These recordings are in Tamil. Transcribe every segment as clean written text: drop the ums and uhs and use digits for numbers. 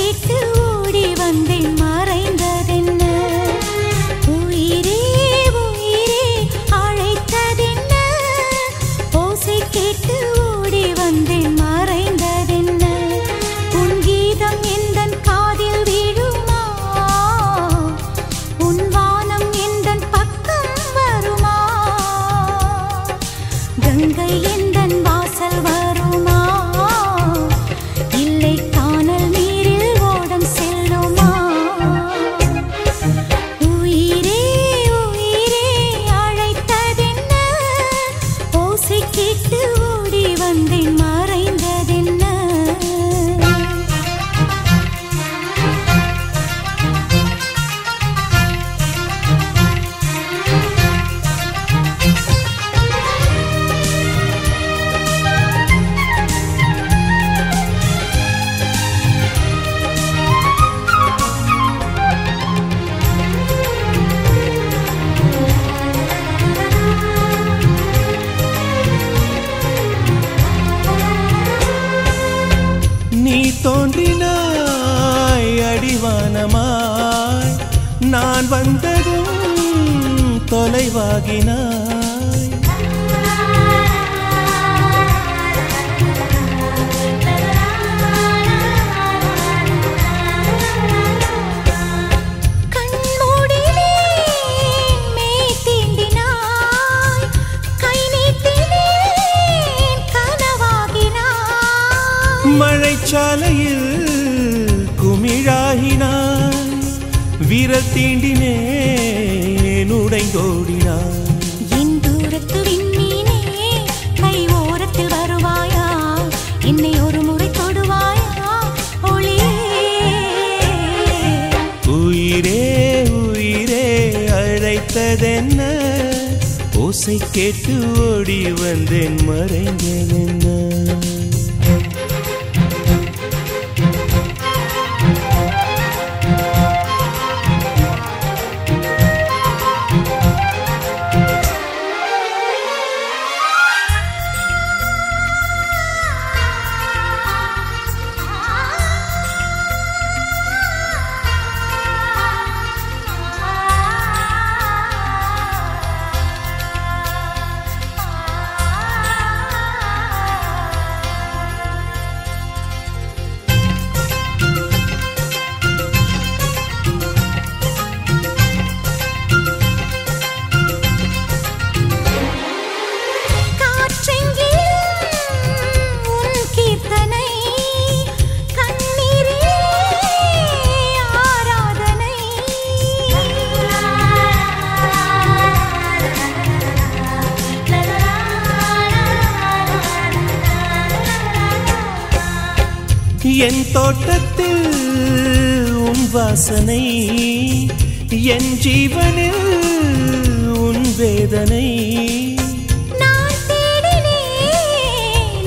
கேட்டு ஓடி வந்தேன் மறைந்ததென்ன உயிரே உயிரே அழைத்ததென்ன ஓசை கேட்டு ஓடி வந்தேன் மறைந்ததென்ன உன் கீதம் எந்தன் காதில் விழுமா உன் வானம் எந்தன் பக்கம் வருமா கங்கை எந்தன் வாசல் வருமா இல்லை கானல் நீரில் ஓடம் செல்லுமா உயிரே உயிரே அழைத்ததென்ன ஓசை கேட்டு ஓடி வந்தேன் மறைந்ததென்ன நீ தோன்றினாய் அடிவானமாய் நான் வந்ததும் தொலைவாகினாய் கண்மூடிலே மெய் தீண்டினாய் கை நீட்டினேன் கனவாகினாய் மழைச்சாலையில் குமிழாகினாய் விரல் தீண்டினேன் உடைந்தோடினாய் என் தூரத்து விண்மீனே கை ஓரத்தில் வருவாயா என்னை ஒரு முறை தொடுவாயா ஒளியே உயிரே உயிரே அழைத்ததென்ன ஓசை கேட்டு ஓடி வந்தேன் மறைந்ததென்ன காற்றெங்கிலும் உன் கீர்த்தனை கண்ணீரிலே ஆராதனை என் தோட்டத்தில் உன் வாசனை என் ஜீவனில் உன் வேதனை நான் தேடினேன்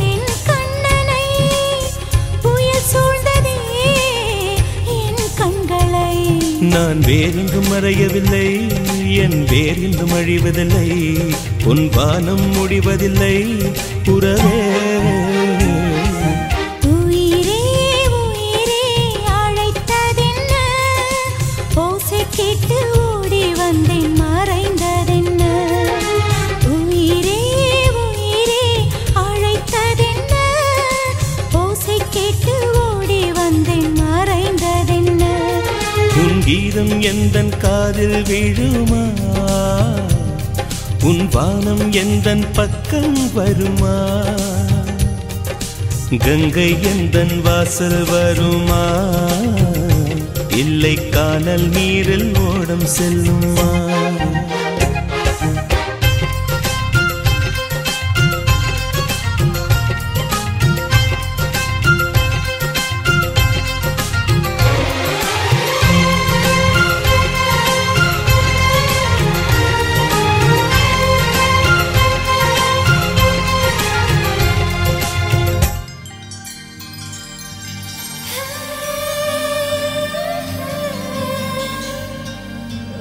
என் கண்ணனை புயல் சூழ்ந்ததே என் கண்களை நான் வேறெங்கும் மறையவில்லை என் வேறெங்கும் அழிவதில்லை உன் வானம் முடிவதில்லை உறவே உயிரே உயிரே அழைத்ததென்ன ஓசை கேட்டு ஓடி வந்தேன் மறைந்ததென்ன உயிரே உயிரே அழைத்ததென்ன ஓசை கேட்டு ஓடி வந்தேன் மறைந்ததென்ன உன் கீதம் எந்தன் காதில் விழுமா உன் வானம் எந்தன் பக்கம் வருமா கங்கை எந்தன் வாசல் வருமா இல்லை கானல் நீரில் ஓடம் செல்லுமா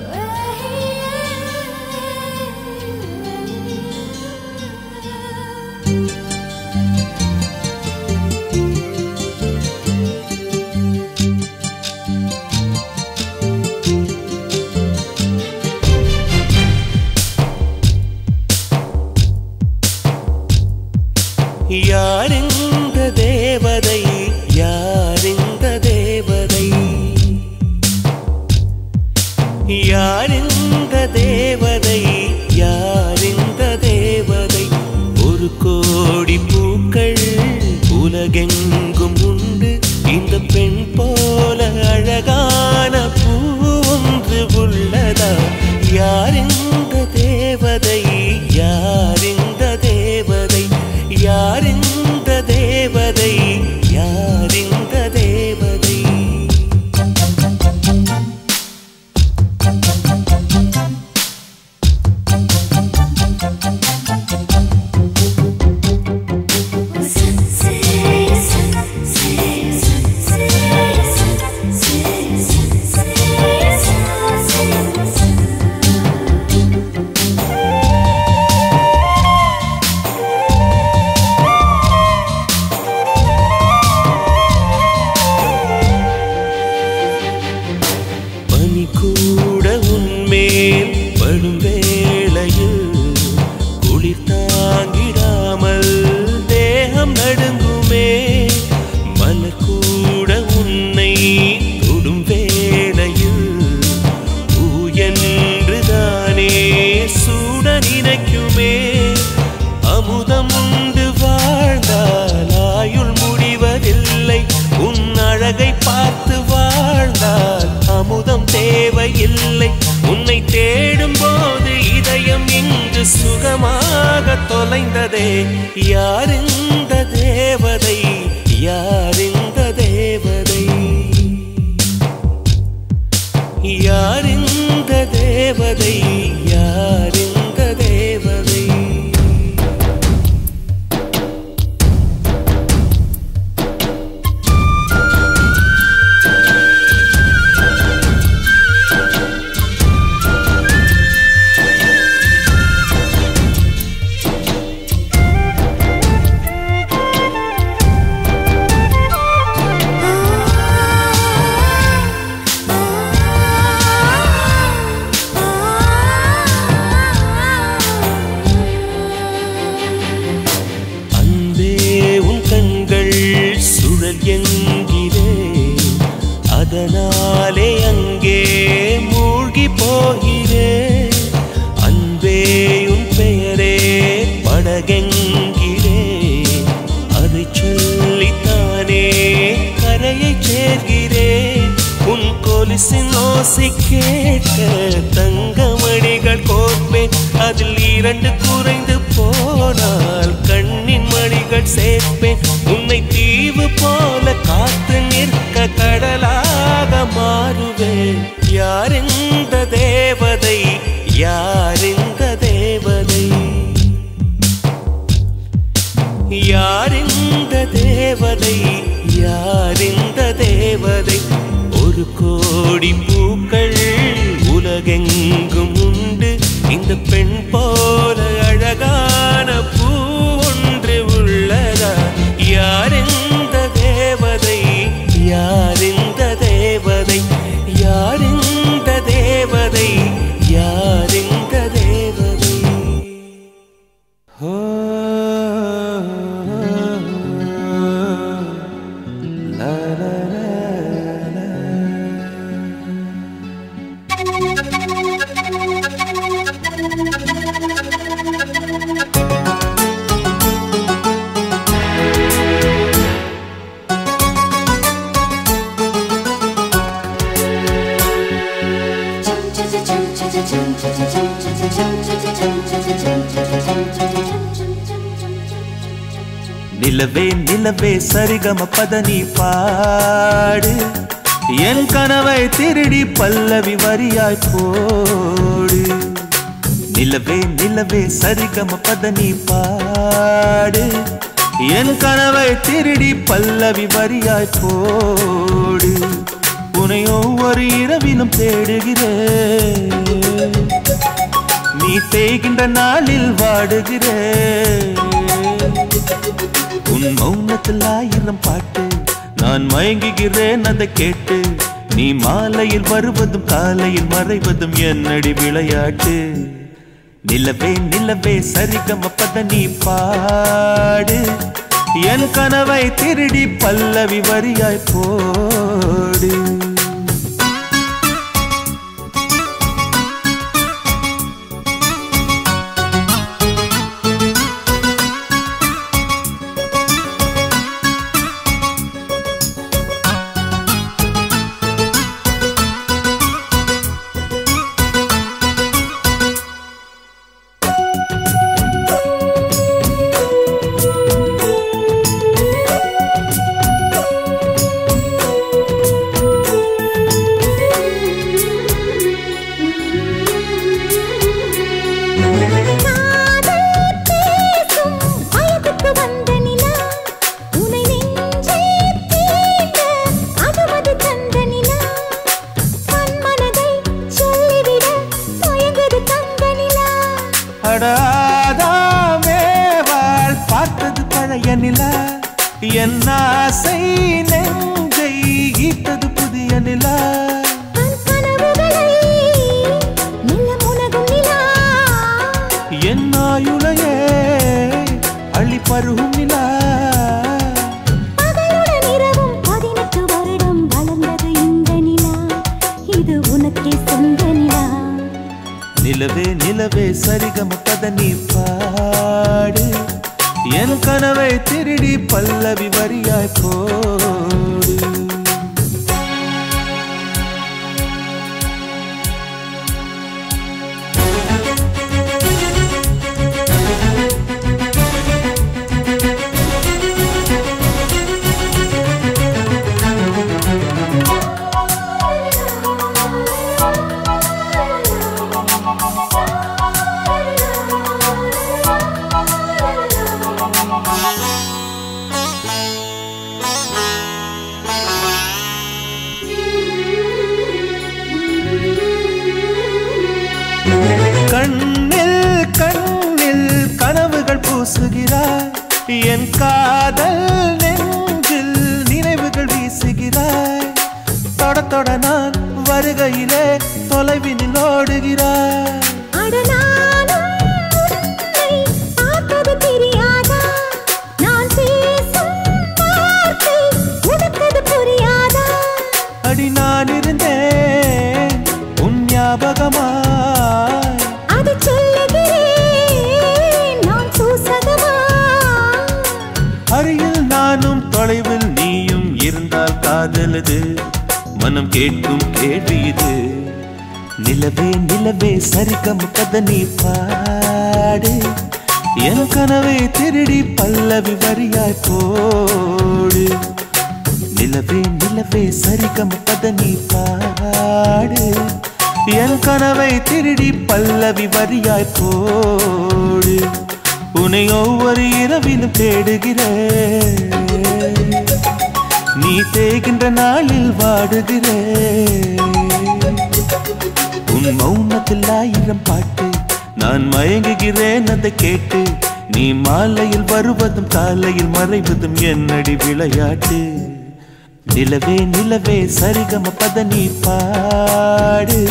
Hey உலகெங்கும் உண்டு இந்த பெண் போல அழகான பூ ஒன்று உள்ளதா? யார் இந்த தேவதை? யார் இந்த தேவதை? யார் இந்த தேவதை? யார் இந்த தேவதை? கூட உன்மேல் படும் வேளையில் குளிர் தாங்கிடாமல் தேகம் நடுங்குமே. மலர் கூட உன்னை தொடும் வேளையில் பூ என்றுதானே சூட நினைக்குமே. அமுதம் உண்டு வாழ்ந்தால் ஆயுள் முடிவதில்லை. உன் அழகை பார்த்து வாழ்ந்தால் அமுதம் தேவையில்லை. உன்னை தேடும் போது இதயம் இங்கு சுகமாக தொலைந்ததே. யார் இந்த தேவதை? யார் இந்த தேவதை? யார் இந்த தேவதை? யார் இந்த தேவதை? என்கிறேன் அதனாலே அங்கே மூழ்கி போகிறேன். அன்பே உன் பெயரே படகென்கிறேன். அதை சொல்லித்தானே கரையை சேர்கிறேன். உன் கொலுசின் ஓசை கேட்க தங்கமணிகள் கோர்ப்பேன். அதில் 2 குறைந்து போனால் கண்ணின் மணிகள் சேர்ப்பேன். உன்னை தீவு போல காத்து நிற்க கடலாக மாறுவேன். யார் இந்த தேவதை? யார் இந்த தேவதை? யார் இந்த தேவதை? யார் இந்த தேவதை? 1 கோடி பூக்கள் உலகெங்கும் உண்டு. இந்த பெண் போல அழகான பூ ஒன்று உள்ளதா? யார் இந்த தேவதை? யார் இந்த தேவதை? யார் இந்த தேவதை? யார் இந்த தேவதை? லா லா லா லா. நிலவே நிலவே சரிகம பதனி பாடு. என் கனவை திருடி பல்லவி வரியாய் போடு. நிலவே நிலவே சரிகம பதனி பாடு. என் கனவை திருடி பல்லவி வரியாய் போடு. உன்னை ஒவ்வொரு இரவிலும் தேடுகிறேன். நீ தேய்கின்ற நாளில் வாடுகிறேன். உன் மௌனத்தில் 1000 பாட்டு. நான் மயங்குகிறேன் அதை கேட்டு. நீ மாலையில் வருவதும் காலையில் மறைவதும் என்னடி விளையாட்டு. நிலவே நிலவே சரிகம பதனி பாடு. என் கனவை திருடி பல்லவி வரியாய் போடு. வெண்ணிலா என் ஆசை நெஞ்சை ஈட்டது புதிய நிலா என் ஆயுளையே அள்ளி பருகும் நிலா நிலவே நிலவே சரிகம பத நீ பாடு என் கனவை திருடி பல்லவி வரியாய் போடு என் காதல் நெஞ்சில் நினைவுகள் வீசுகிறாய் தொட தொட நான் வருகையிலே தொலைவினில் ஓடுகிறாய் அடி நான் இருந்தேன் உன் ஞாபகமா தொலைவில் நீயும் இருந்தால் காதலது மனம் கேட்கும் கேள்வி இது நிலவே நிலவே சரிகம பத நீ பாடு என் கனவை திருடி பல்லவி வரியாய் போடு நிலவே நிலவே சரிகம பத நீ பாடு என் கனவை திருடி பல்லவி வரியாய் போடு உன்னை ஒவ்வொரு இரவிலும் தேடுகிறேன் நீ தேகின்ற நாளில் வாடுகிறேன் உன் மௌனத்தில் ஆயிரம் பாட்டு நான் மயங்குகிறேன் அதை கேட்டு நீ மாலையில் வருவதும் காலையில் மறைவதும் என்னடி விளையாட்டு நிலவே நிலவே சரிகம பத நீ பாடு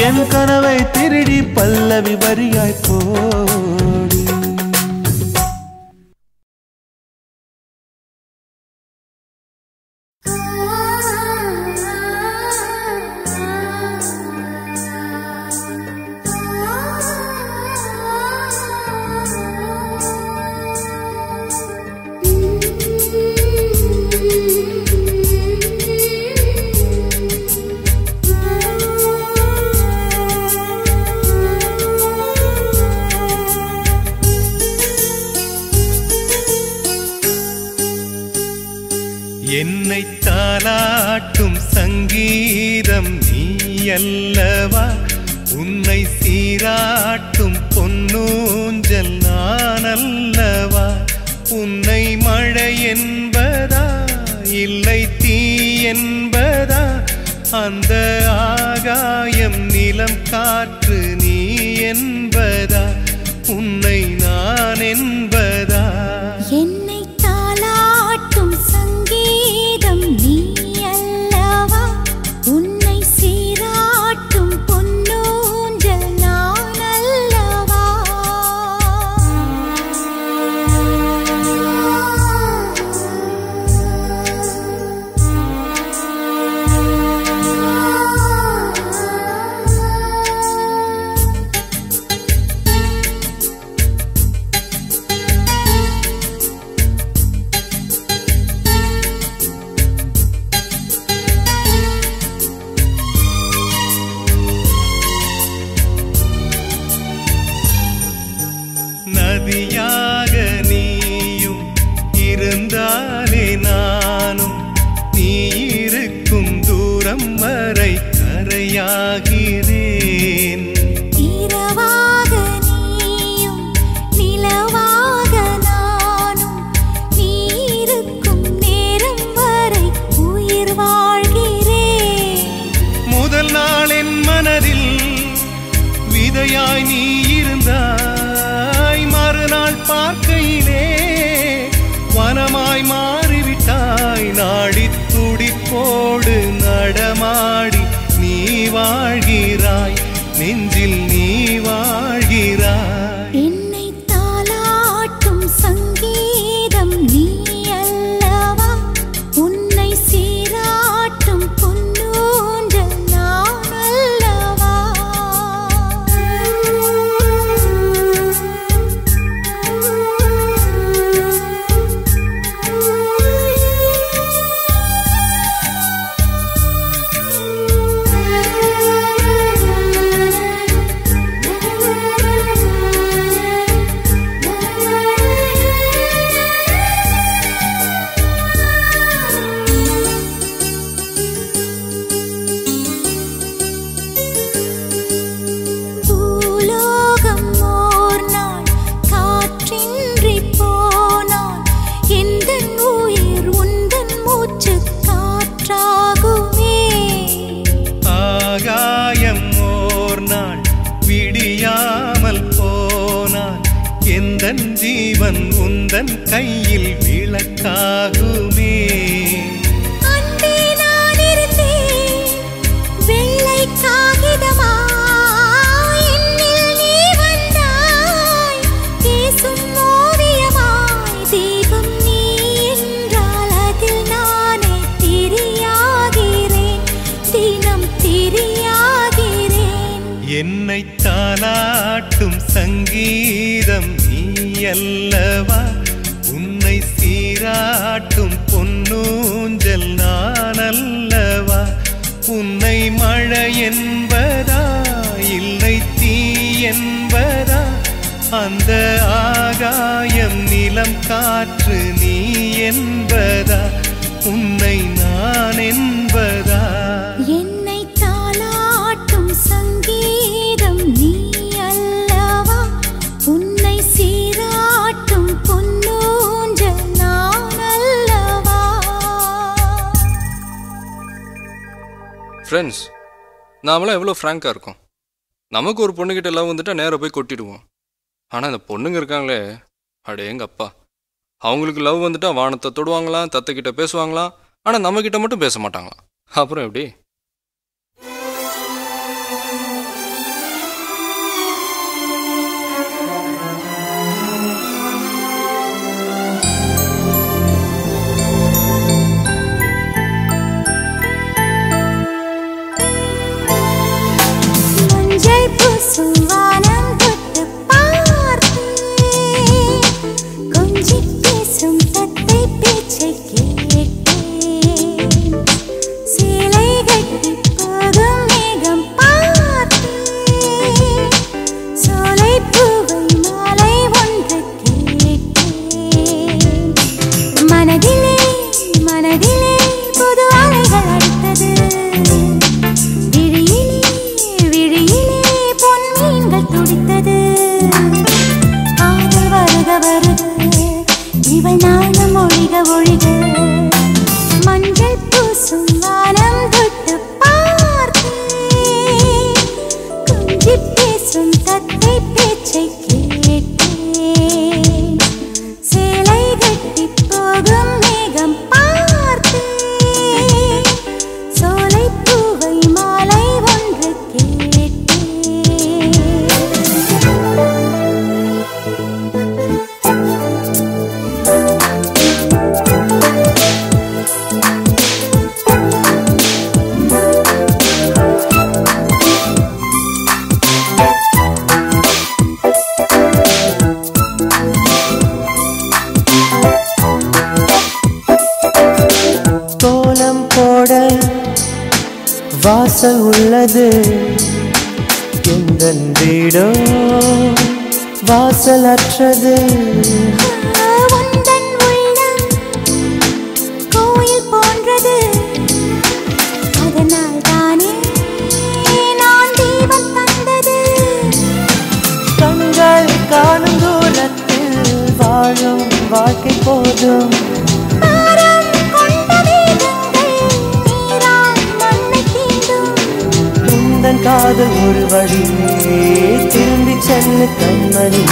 என் கனவை திருடி பல்லவி வரியாய் போடு என்னை தாலாட்டும் சங்கீதம் நீ அல்லவா உன்னை சீராட்டும் பொன்னூஞ்சல் நான் அல்லவா உன்னை மழை என்பதா இல்லை தீ என்பதா அந்த ஆகாயம் நிலம் காற்று நீ என்பதா உன்னை நான் என்பதா என்னை தாலாட்டும் சங்கீதம் நீ அல்லவா உன்னை சீராட்டும் பொன்னூஞ்சல் நான் அல்லவா நதியாக நீயும் இருந்தாலே நானும் நீ இருக்கும் தூரம் வரை கரையாகிறேன் இரவாக நீயும் நிலவாக நானும் நீ இருக்கும் நேரம் வரை உயிர் வாழ்கிறேன் முதல் நாள் என் மனதில் விதையாய் நீ இருந்தாய் மறுநாள் பார்க்கையிலே நாளாய் மாறிவிட்டாய். நாடி துடிப்போடு நடமாடி நீ வாழ்கிறாய், நெஞ்சில் நீ வாழ்கிறாய். என்னை தாலாட்டும் சங்கீதம் நீ அல்லவா, உன்னை சீராட்டும் பொன்னூஞ்சல் நான் அல்லவா. பூலோகம் ஓர் நாள் காற்றின்றி போனால் எந்தன் உயிர் உந்தன் மூச்சு காற்றாகுமே. ஆகாயம் ஓர் நாள் விடியாமல் போனால் எந்தன் ஜீவன் உந்தன் கையில் விளக்காகுமே. அன்பே நான் இருந்தேன் வெள்ளை காகிதமாய், என்னில் நீ வந்தாய் பேசும் ஓவியமாய். தீபம் நீ என்றால் அதில் நானே திரியாகிறேன், தினம் திரியாகிறேன். என்னை தாலாட்டும் சங்கீதம் நீ அல்லவா, உன்னை சீராட்டும் பொன்னூஞ்சல் நான் அல்லவா. உன்னை மழை என்பதா இல்லை தீ என்பதா, அந்த ஆகாயம் நிலம் காற்று நீ என்பதா, உன்னை நான் என்பதா. என்னை தாலாட்டும் சங்கீதம் நீ அல்லவா, உன்னை சீராட்டும் பொன்னூஞ்சல் நான் அல்லவா. ஃப்ரெண்ட்ஸ், நாமெல்லாம் எவ்வளோ ஃப்ராங்காக இருக்கோம். நமக்கு ஒரு பொண்ணுக்கிட்ட லவ் வந்துட்டா நேராக போய் கொட்டிடுவோம். ஆனால் இந்த பொண்ணுங்க இருக்காங்களே, அடேங்க அப்பா, அவங்களுக்கு லவ் வந்துட்டா வானத்தை தொடுவாங்களாம், தத்தைக்கிட்ட பேசுவாங்களாம், ஆனால் நம்மக்கிட்ட மட்டும் பேச மாட்டாங்களாம். அப்புறம் எப்படி? மஞ்சள் பூசும் வானம் தொட்டு பார்த்தேன், கொஞ்சி பேசும் தத்தை பேச்சை கேட்டேன். சேலை கட்டி போகும் மேகம் பார்த்தேன், சோலை பூவை மாலை ஒன்று கேட்டேன். மனதிலே மனதிலே புது அலைகள் அடித்தது, விழியிலே பொன்மீன்கள் துடித்தது. காதல் வருக வருக இவள் நானும் ஒழிக ஒழிக, மஞ்சள் பூசும் வானம் தொட்டு பார்த்தேன், கொஞ்சி பேசும் தத்தை பேச்சை கேட்டேன். சேலை கட்டி போகும் மேகம் பார்த்தேன், சோலை பூவை மாலை ஒன்று கேட்டேன். கோலம் போட வாசல் உள்ளது, எங்கள் வீடோ வாசலற்றது. உந்தன் உள்ளம் கோயில் போன்றது, அதனால் தானே நான் தீபம் தந்தது. கண்கள் காணும் தூரத்தில் வாழும் வாழ்க்கை போதும். பாரம் கொண்ட மேகங்கள் நீரால் மண்ணை தீண்டும். உந்தன் காதல் ஒரு வழியே திரும்பி செல்லு கண்மணி.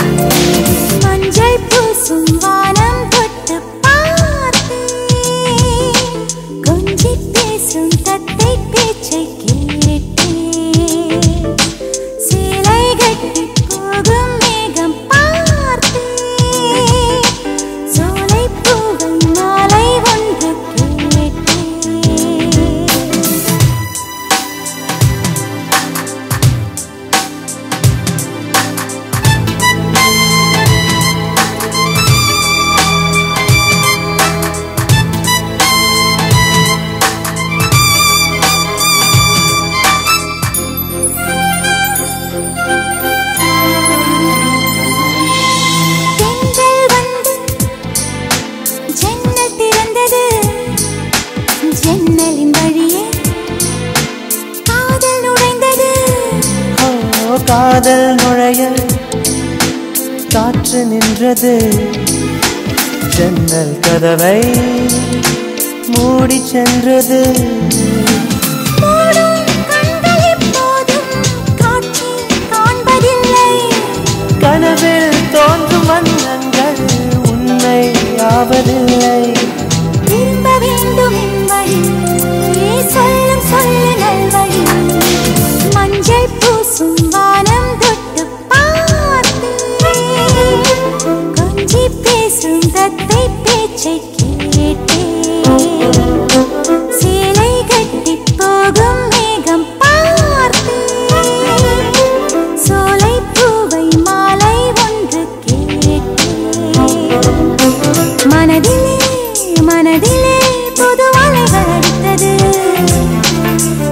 மஞ்சள் பூசும் வானம் தொட்டு பார்த்தேன், பேச்சை கேட்டேன். சேலை கட்டிப் போகும் மேகம் பார்த்தேன். சோலைப் பூவை மாலை ஒன்று கேட்டேன். தென்றல் வந்து ஜன்னல் திறந்தது. ஜன்னலின் வழியே காதல் நுழைந்தது. ஓ, காதல் நுழைய காற்று நின்றது. ஜன்னல் கதவை மூடி சென்றது. மூடும் கண்கள் எப்போதும் காட்சி காண்பதில்லை. கனவில் தோன்றும் வண்ணங்கள் உண்மை ஆவதில்லை. திரும்ப வேண்டும் என் வழி, சொல்லும் சொல்லு நல்வழி. மஞ்சள் பூசும் வானம் தொட்டு பார்த்தேன். கொஞ்சி பேசும் தத்தை பேச்சை கேட்டேன். சேலை கட்டிப் போகும் மேகம் பார்த்தேன். சோலைப் பூவை மாலை ஒன்று கேட்டேன். மனதிலே மனதிலே புது அலைகள் அடித்தது.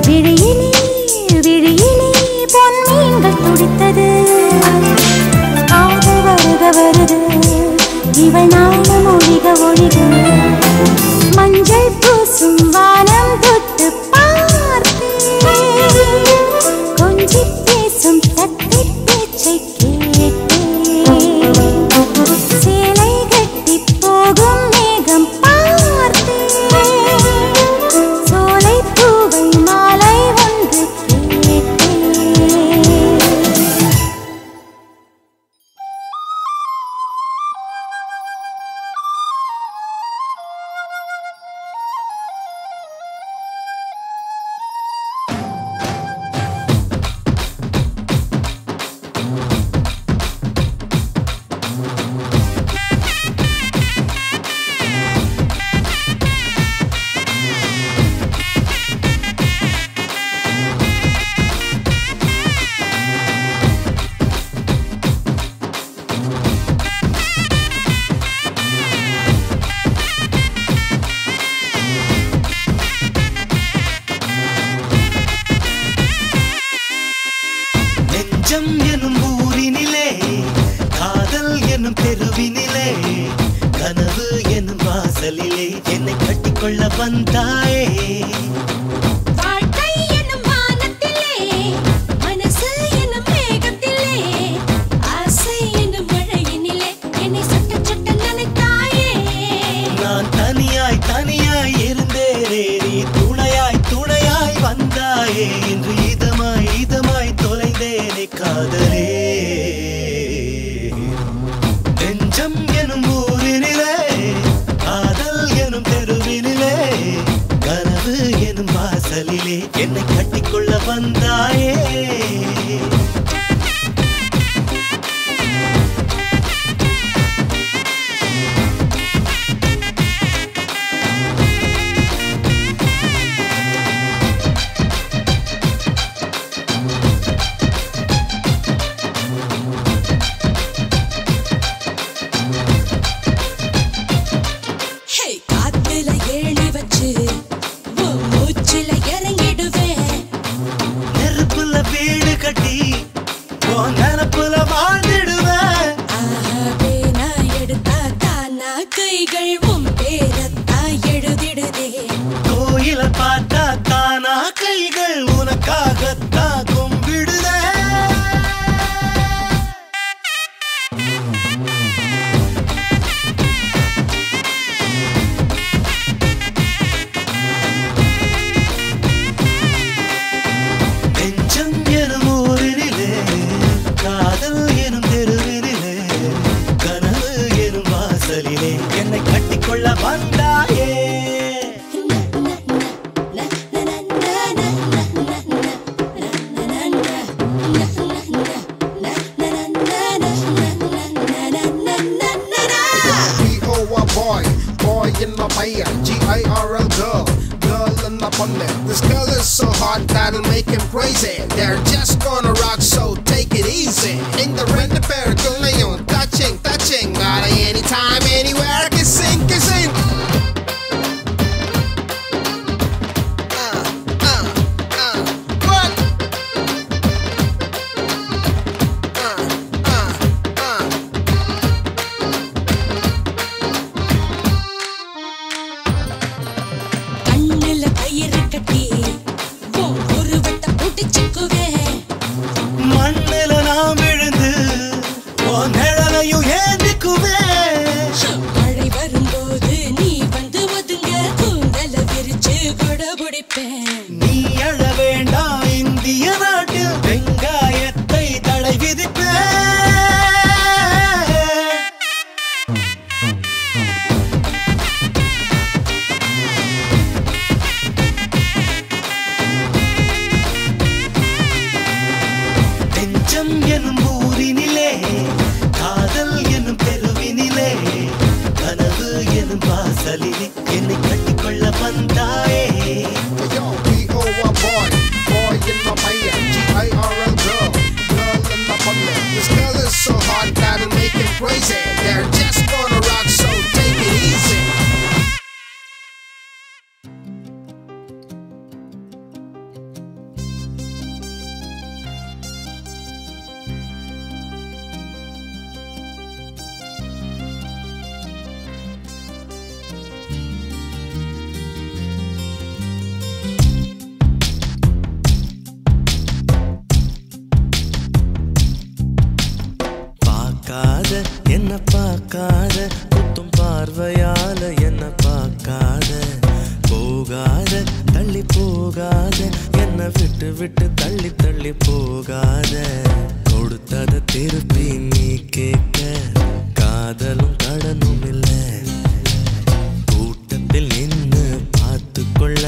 விழியிலே விழியிலே பொன் மீன்கள் துடித்தது. காதல் வருக வருக இவள் நாளும் ஒழிக ஒழிக. மஞ்சள் பூசும் வானம் தொட்டு பார்த்தேன். கொஞ்சி பேசும் தத்தை பேச்சை கேட்டேன். சேலை கட்டிப் போகும் மேகம் பார்த்தேன். சோலைப் பூவை மாலை ஒன்று கேட்டேன். நெஞ்சம் எனும் ஊரினிலே காதல் எனும் தெருவினிலே கனவு எனும் வாசலிலே என்னை கட்டிக்கொள்ள வந்தாயே. வாழ்க்கை எனும் வானத்திலே, மனசு எனும் மேகத்திலே, ஆசை எனும் மழையினிலே என்னை சொட்ட சொட்ட நனைத்தாயே. நான் தனியாய் தனியாய் இருந்தேனே, நீ துணையாய் துணையாய் வந்தாயே. இன்று இதமாய் இதமாய் தொலைந்தேனே காதலே. நெஞ்சம் எனும் ஊரினிலே காதல் எனும் தெருவினிலே கனவு எனும் வாசலிலே என்னை கட்டிக்கொள்ள வந்தாயே. காத்துல ஏழி வச்சு மூச்சில இறங்கிடுவேன். நெருப்புல வீடு கட்டி color's so hot that'll make him crazy. They're just gonna rock, so take it easy. In the rent pair, touching, touching. Got anytime, anywhere, kissing, kissing. What? கண்ணுல கயிறு கட்டி ஒரு வட்ட புடிச்சுக்குவேன். மண்ணில நான் விழுந்து உன் நிழலையும் ஏந்திக்குவேன். மழை வரும்போது நீ வந்து ஒதுங்க, கூந்தல விரிச்சு கொட பிடிப்பேன். நீ அழ வேண்டாம் இந்திய நாட்டில் வெங்காயத்தை தடை விதிப்பேன். நெஞ்சம் எனும் ஊரினிலே, காதல் எனும் தெருவினிலே, கனவு எனும் வாசலிலே என்னை கட்டிக்கொள்ள வந்தாயே. Yo, B-O-Y, boy in my mind. G-I-R-L, girl, girl in my butler. This girl is so hot that'll make him crazy. They're just gonna rock, so take it easy. பார்க்காத என்ன பார்க்காத, குத்தும் பார்வையால என்ன பார்க்காத, போகாத தள்ளி போகாத, என்ன விட்டு விட்டு தள்ளி தள்ளி போகாத. கொடுத்தத திருப்பி நீ கேட்க, காதலும் கடனும் இல்ல, கூட்டத்தில் நின்னு பார்த்து கொள்ள